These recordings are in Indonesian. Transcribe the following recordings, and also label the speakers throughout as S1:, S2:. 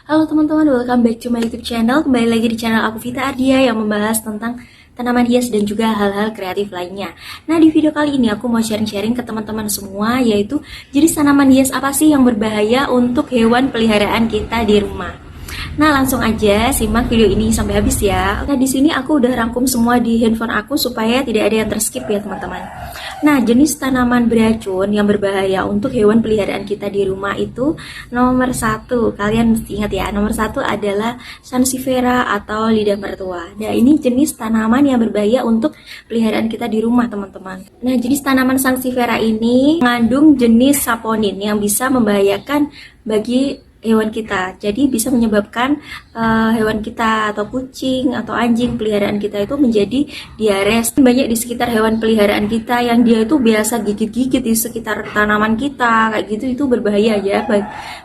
S1: Halo teman-teman, welcome back to my YouTube channel. Kembali lagi di channel aku Vita Ardia yang membahas tentang tanaman hias dan juga hal-hal kreatif lainnya. Nah, di video kali ini aku mau sharing-sharing ke teman-teman semua, yaitu jenis tanaman hias apa sih yang berbahaya untuk hewan peliharaan kita di rumah. Nah, langsung aja simak video ini sampai habis ya. Nah, di sini aku udah rangkum semua di handphone aku supaya tidak ada yang terskip ya teman-teman. Nah, jenis tanaman beracun yang berbahaya untuk hewan peliharaan kita di rumah itu nomor satu, kalian mesti ingat ya, nomor satu adalah Sansevieria atau lidah mertua. Nah, ini jenis tanaman yang berbahaya untuk peliharaan kita di rumah teman-teman. Nah, jenis tanaman Sansevieria ini mengandung jenis saponin yang bisa membahayakan bagi hewan kita, jadi bisa menyebabkan hewan kita atau kucing atau anjing peliharaan kita itu menjadi diares. Banyak di sekitar hewan peliharaan kita yang dia itu biasa gigit-gigit di sekitar tanaman kita, kayak gitu, itu berbahaya ya,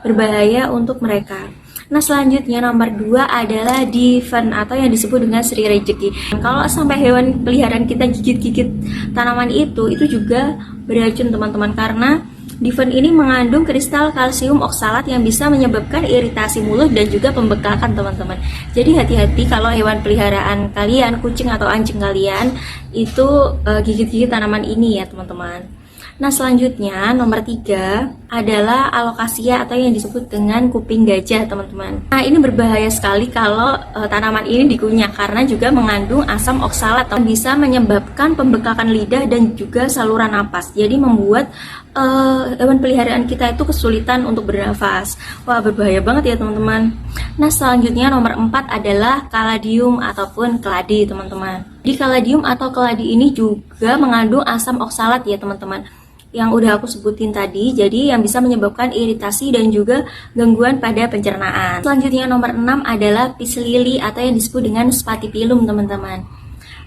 S1: berbahaya untuk mereka. Nah, selanjutnya nomor 2 adalah Diven atau yang disebut dengan Sri Rejeki. Kalau sampai hewan peliharaan kita gigit-gigit tanaman itu juga beracun teman-teman, karena Diven ini mengandung kristal kalsium oksalat yang bisa menyebabkan iritasi mulut dan juga pembekakan teman-teman. Jadi hati-hati kalau hewan peliharaan kalian, kucing atau anjing kalian itu gigit-gigit tanaman ini ya teman-teman. Nah, selanjutnya nomor 3 adalah Alocasia atau yang disebut dengan kuping gajah teman-teman. Nah, ini berbahaya sekali kalau tanaman ini dikunyah karena juga mengandung asam oksalat yang bisa menyebabkan pembekakan lidah dan juga saluran napas. Jadi membuat hewan peliharaan kita itu kesulitan untuk bernafas. Wah, berbahaya banget ya teman-teman. Nah, selanjutnya nomor 4 adalah Caladium ataupun keladi teman-teman. Di Caladium atau keladi ini juga mengandung asam oksalat ya teman-teman, yang udah aku sebutin tadi, jadi yang bisa menyebabkan iritasi dan juga gangguan pada pencernaan. Selanjutnya nomor 6 adalah Peace Lily atau yang disebut dengan Spathiphyllum teman-teman.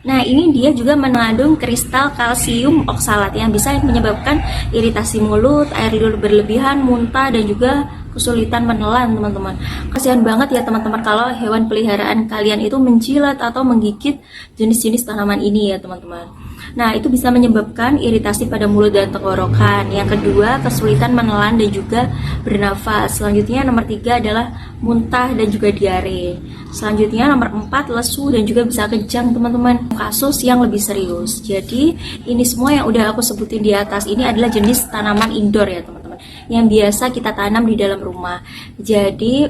S1: Nah, ini dia juga mengandung kristal kalsium oksalat yang bisa menyebabkan iritasi mulut, air liur berlebihan, muntah, dan juga kesulitan menelan teman-teman. Kasihan banget ya teman-teman kalau hewan peliharaan kalian itu menjilat atau menggigit jenis-jenis tanaman ini ya teman-teman. Nah, itu bisa menyebabkan iritasi pada mulut dan tenggorokan. Yang kedua, kesulitan menelan dan juga bernafas. Selanjutnya nomor 3 adalah muntah dan juga diare. Selanjutnya nomor 4 lesu dan juga bisa kejang teman-teman. Kasus yang lebih serius. Jadi ini semua yang udah aku sebutin di atas ini adalah jenis tanaman indoor ya teman-teman, yang biasa kita tanam di dalam rumah. Jadi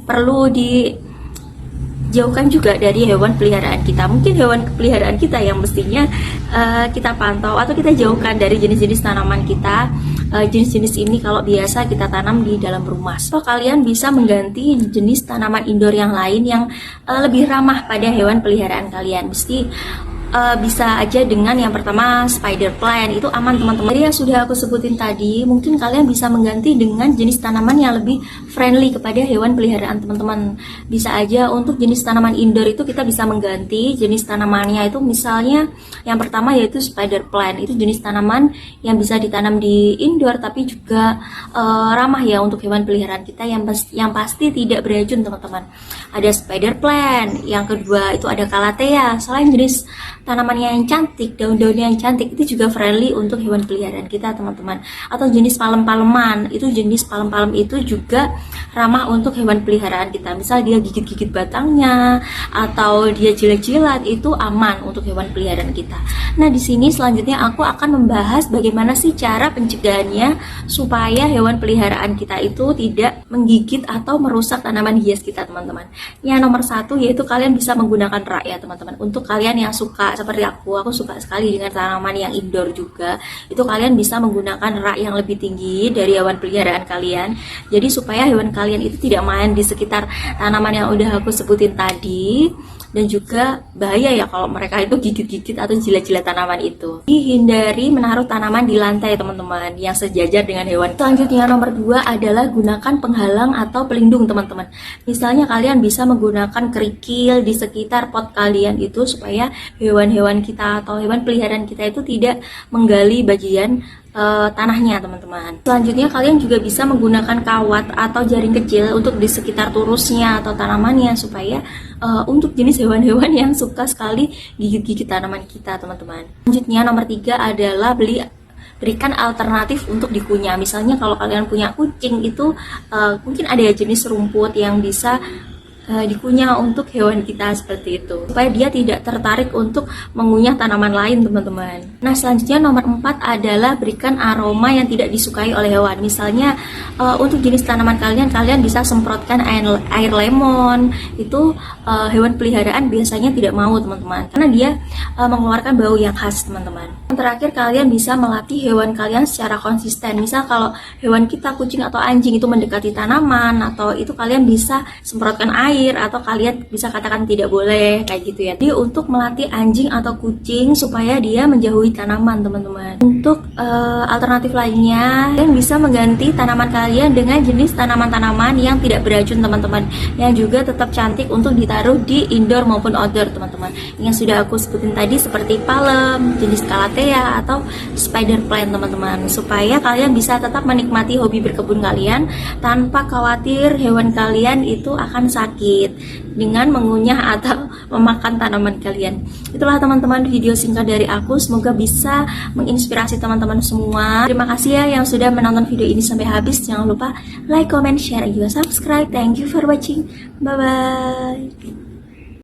S1: perlu dijauhkan juga dari hewan peliharaan kita. Mungkin hewan peliharaan kita yang mestinya kita pantau atau kita jauhkan dari jenis-jenis tanaman kita. Jenis-jenis ini kalau biasa kita tanam di dalam rumah. So, kalian bisa mengganti jenis tanaman indoor yang lain yang lebih ramah pada hewan peliharaan kalian. Mesti bisa aja dengan yang pertama spider plant, itu aman teman-teman. Jadi yang sudah aku sebutin tadi, mungkin kalian bisa mengganti dengan jenis tanaman yang lebih friendly kepada hewan peliharaan teman-teman. Bisa aja untuk jenis tanaman indoor itu kita bisa mengganti jenis tanamannya itu, misalnya yang pertama yaitu spider plant. Itu jenis tanaman yang bisa ditanam di indoor tapi juga ramah ya untuk hewan peliharaan kita, yang pasti tidak beracun teman-teman. Ada spider plant. Yang kedua itu ada calathea. Selain jenis tanamannya yang cantik, daun-daunnya yang cantik, itu juga friendly untuk hewan peliharaan kita teman-teman. Atau jenis palem-paleman, itu jenis palem-palem itu juga ramah untuk hewan peliharaan kita. Misal dia gigit-gigit batangnya atau dia jilat-jilat, itu aman untuk hewan peliharaan kita. Nah, di sini selanjutnya aku akan membahas bagaimana sih cara pencegahannya supaya hewan peliharaan kita itu tidak menggigit atau merusak tanaman hias kita teman-teman. Yang nomor 1 yaitu kalian bisa menggunakan rak ya teman-teman. Untuk kalian yang suka seperti aku suka sekali dengan tanaman yang indoor juga, itu kalian bisa menggunakan rak yang lebih tinggi dari hewan peliharaan kalian. Jadi supaya hewan kalian itu tidak main di sekitar tanaman yang udah aku sebutin tadi. Dan juga bahaya ya kalau mereka itu gigit-gigit atau jilat-jilat tanaman itu. Hindari menaruh tanaman di lantai teman-teman yang sejajar dengan hewan. Selanjutnya nomor 2 adalah gunakan penghalang atau pelindung teman-teman. Misalnya kalian bisa menggunakan kerikil di sekitar pot kalian itu supaya hewan-hewan kita atau hewan peliharaan kita itu tidak menggali bagian tanahnya teman-teman. Selanjutnya kalian juga bisa menggunakan kawat atau jaring kecil untuk di sekitar turusnya atau tanamannya supaya untuk jenis hewan-hewan yang suka sekali gigit-gigit tanaman kita teman-teman. Selanjutnya nomor 3 adalah beli berikan alternatif untuk dikunyah. Misalnya kalau kalian punya kucing itu mungkin ada ya jenis rumput yang bisa dikunyah untuk hewan kita seperti itu, supaya dia tidak tertarik untuk mengunyah tanaman lain, teman-teman. Nah, selanjutnya nomor 4 adalah berikan aroma yang tidak disukai oleh hewan. Misalnya untuk jenis tanaman kalian bisa semprotkan air lemon. Itu hewan peliharaan biasanya tidak mau, teman-teman, karena dia mengeluarkan bau yang khas, teman-teman. Yang terakhir, kalian bisa melatih hewan kalian secara konsisten. Misal kalau hewan kita kucing atau anjing itu mendekati tanaman, atau itu kalian bisa semprotkan air, atau kalian bisa katakan tidak boleh, kayak gitu ya. Jadi untuk melatih anjing atau kucing supaya dia menjauhi tanaman, teman-teman. Untuk alternatif lainnya, kalian bisa mengganti tanaman kalian dengan jenis tanaman-tanaman yang tidak beracun, teman-teman, yang juga tetap cantik untuk ditaruh di indoor maupun outdoor, teman-teman. Yang sudah aku sebutin tadi seperti palem, jenis calathea atau spider plant, teman-teman, supaya kalian bisa tetap menikmati hobi berkebun kalian tanpa khawatir hewan kalian itu akan sakit dengan mengunyah atau memakan tanaman kalian. Itulah, teman-teman, video singkat dari aku. Semoga bisa menginspirasi teman-teman semua. Terima kasih ya yang sudah menonton video ini sampai habis. Jangan lupa like, comment, share, dan juga subscribe. Thank you for watching. Bye bye.